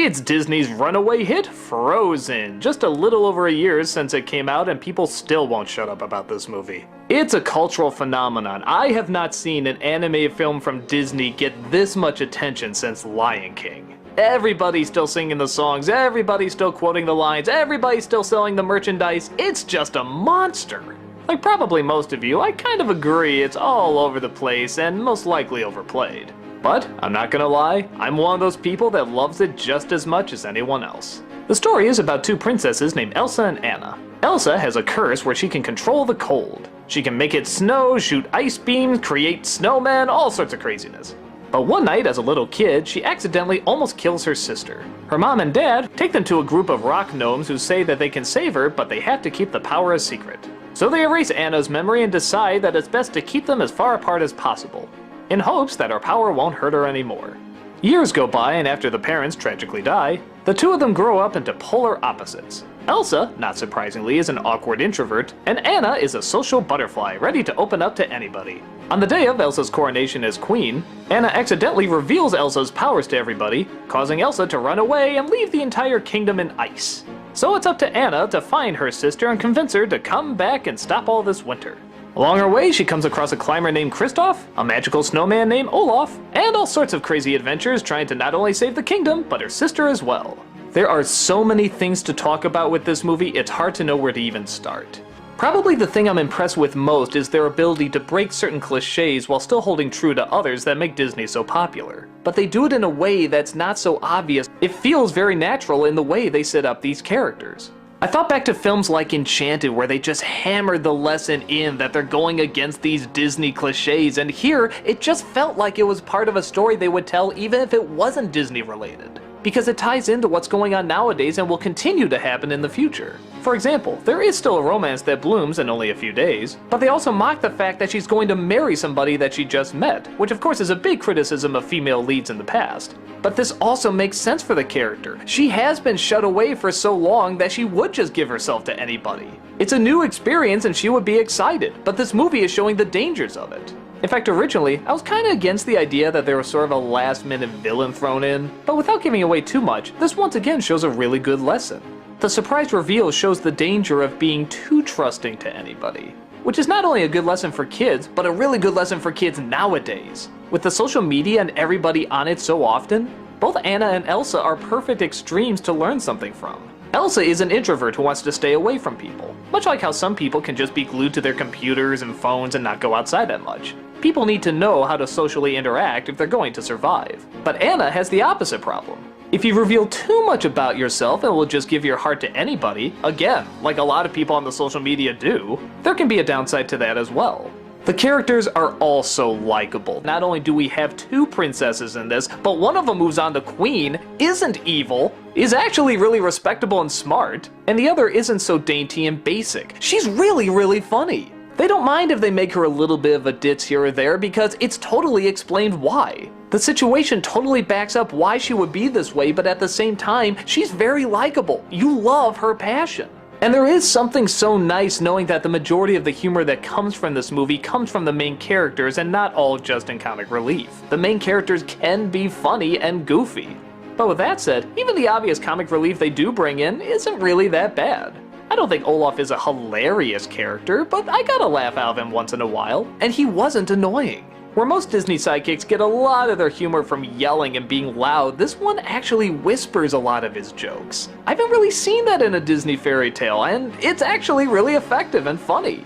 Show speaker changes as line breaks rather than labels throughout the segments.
It's Disney's runaway hit, Frozen. Just a little over a year since it came out and people still won't shut up about this movie. It's a cultural phenomenon. I have not seen an animated film from Disney get this much attention since Lion King. Everybody's still singing the songs, everybody's still quoting the lines, everybody's still selling the merchandise. It's just a monster. Like probably most of you, I kind of agree it's all over the place and most likely overplayed. But, I'm not gonna lie, I'm one of those people that loves it just as much as anyone else. The story is about two princesses named Elsa and Anna. Elsa has a curse where she can control the cold. She can make it snow, shoot ice beams, create snowmen, all sorts of craziness. But one night as a little kid, she accidentally almost kills her sister. Her mom and dad take them to a group of rock gnomes who say that they can save her, but they have to keep the power a secret. So they erase Anna's memory and decide that it's best to keep them as far apart as possible, in hopes that her power won't hurt her anymore. Years go by, and after the parents tragically die, the two of them grow up into polar opposites. Elsa, not surprisingly, is an awkward introvert, and Anna is a social butterfly ready to open up to anybody. On the day of Elsa's coronation as queen, Anna accidentally reveals Elsa's powers to everybody, causing Elsa to run away and leave the entire kingdom in ice. So it's up to Anna to find her sister and convince her to come back and stop all this winter. Along her way, she comes across a climber named Kristoff, a magical snowman named Olaf, and all sorts of crazy adventures trying to not only save the kingdom, but her sister as well. There are so many things to talk about with this movie, it's hard to know where to even start. Probably the thing I'm impressed with most is their ability to break certain cliches while still holding true to others that make Disney so popular. But they do it in a way that's not so obvious. It feels very natural in the way they set up these characters. I thought back to films like Enchanted where they just hammered the lesson in that they're going against these Disney cliches, and here it just felt like it was part of a story they would tell even if it wasn't Disney related. Because it ties into what's going on nowadays and will continue to happen in the future. For example, there is still a romance that blooms in only a few days, but they also mock the fact that she's going to marry somebody that she just met, which of course is a big criticism of female leads in the past. But this also makes sense for the character. She has been shut away for so long that she would just give herself to anybody. It's a new experience and she would be excited, but this movie is showing the dangers of it. In fact, originally, I was kinda against the idea that there was sort of a last-minute villain thrown in, but without giving away too much, this once again shows a really good lesson. The surprise reveal shows the danger of being too trusting to anybody, which is not only a good lesson for kids, but a really good lesson for kids nowadays. With the social media and everybody on it so often, both Anna and Elsa are perfect extremes to learn something from. Elsa is an introvert who wants to stay away from people, much like how some people can just be glued to their computers and phones and not go outside that much. People need to know how to socially interact if they're going to survive. But Anna has the opposite problem. If you reveal too much about yourself and will just give your heart to anybody, again, like a lot of people on the social media do, there can be a downside to that as well. The characters are all so likable. Not only do we have two princesses in this, but one of them who's on the queen isn't evil, is actually really respectable and smart, and the other isn't so dainty and basic. She's really funny. They don't mind if they make her a little bit of a ditz here or there because it's totally explained why. The situation totally backs up why she would be this way, but at the same time, she's very likable. You love her passion. And there is something so nice knowing that the majority of the humor that comes from this movie comes from the main characters and not all just in comic relief. The main characters can be funny and goofy. But with that said, even the obvious comic relief they do bring in isn't really that bad. I don't think Olaf is a hilarious character, but I got a laugh out of him once in a while, and he wasn't annoying. Where most Disney sidekicks get a lot of their humor from yelling and being loud, this one actually whispers a lot of his jokes. I haven't really seen that in a Disney fairy tale, and it's actually really effective and funny.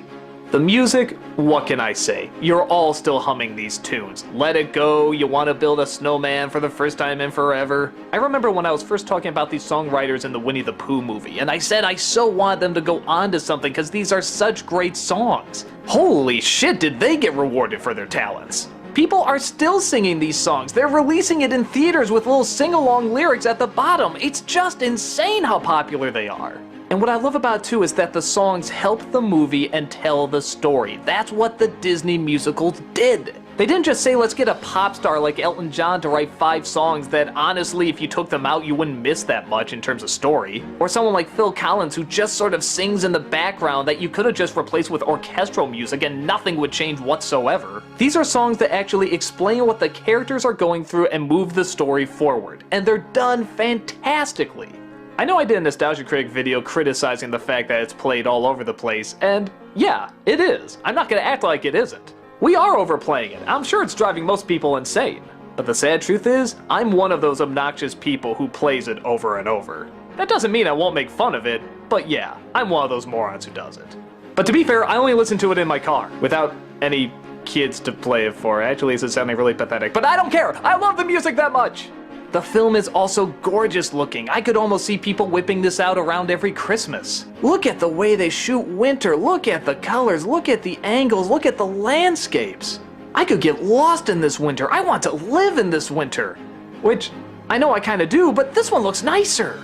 The music, what can I say? You're all still humming these tunes. Let It Go, You Want to Build a Snowman for the First Time in Forever. I remember when I was first talking about these songwriters in the Winnie the Pooh movie, and I said I so wanted them to go on to something because these are such great songs. Holy shit, did they get rewarded for their talents. People are still singing these songs. They're releasing it in theaters with little sing-along lyrics at the bottom. It's just insane how popular they are. And what I love about it too is that the songs help the movie and tell the story. That's what the Disney musicals did. They didn't just say let's get a pop star like Elton John to write 5 songs that honestly if you took them out you wouldn't miss that much in terms of story. Or someone like Phil Collins who just sort of sings in the background that you could have just replaced with orchestral music and nothing would change whatsoever. These are songs that actually explain what the characters are going through and move the story forward. And they're done fantastically. I know I did a Nostalgia Critic video criticizing the fact that it's played all over the place, and yeah, it is. I'm not gonna act like it isn't. We are overplaying it. I'm sure it's driving most people insane. But the sad truth is, I'm one of those obnoxious people who plays it over and over. That doesn't mean I won't make fun of it, but yeah, I'm one of those morons who does it. But to be fair, I only listen to it in my car, without any kids to play it for. Actually, this is sounding really pathetic, but I don't care! I love the music that much! The film is also gorgeous looking. I could almost see people whipping this out around every Christmas. Look at the way they shoot winter, look at the colors, look at the angles, look at the landscapes. I could get lost in this winter. I want to live in this winter. Which, I know I kinda do, but this one looks nicer.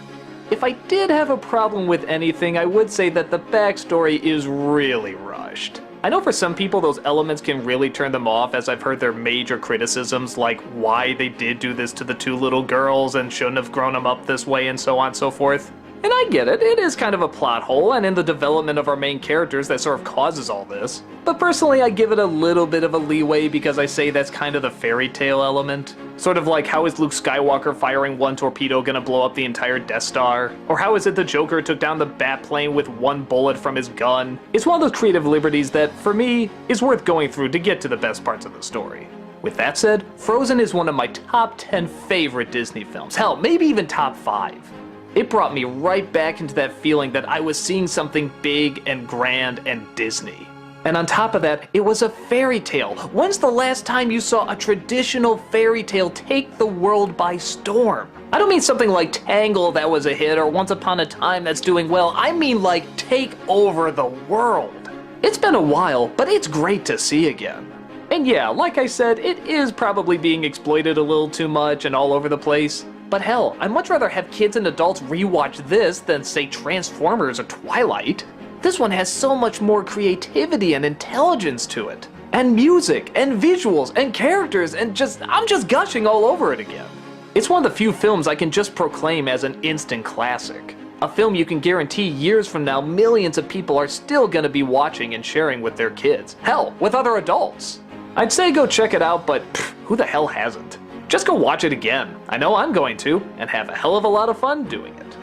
If I did have a problem with anything, I would say that the backstory is really rushed. I know for some people those elements can really turn them off, as I've heard their major criticisms like why they did do this to the 2 little girls and shouldn't have grown them up this way and so on and so forth. And I get it, it is kind of a plot hole and in the development of our main characters that sort of causes all this. But personally I give it a little bit of a leeway because I say that's kind of the fairy tale element. Sort of like how is Luke Skywalker firing 1 torpedo gonna blow up the entire Death Star? Or how is it the Joker took down the Batplane with 1 bullet from his gun? It's one of those creative liberties that, for me, is worth going through to get to the best parts of the story. With that said, Frozen is one of my top 10 favorite Disney films. Hell, maybe even top 5. It brought me right back into that feeling that I was seeing something big and grand and Disney. And on top of that, it was a fairy tale. When's the last time you saw a traditional fairy tale take the world by storm? I don't mean something like Tangled that was a hit or Once Upon a Time that's doing well. I mean like take over the world. It's been a while, but it's great to see again. And yeah, like I said, it is probably being exploited a little too much and all over the place. But hell, I'd much rather have kids and adults rewatch this than say Transformers or Twilight. This one has so much more creativity and intelligence to it. And music, and visuals, and characters, and I'm just gushing all over it again. It's one of the few films I can just proclaim as an instant classic. A film you can guarantee years from now millions of people are still gonna be watching and sharing with their kids. Hell, with other adults. I'd say go check it out, but who the hell hasn't? Just go watch it again. I know I'm going to, and have a hell of a lot of fun doing it.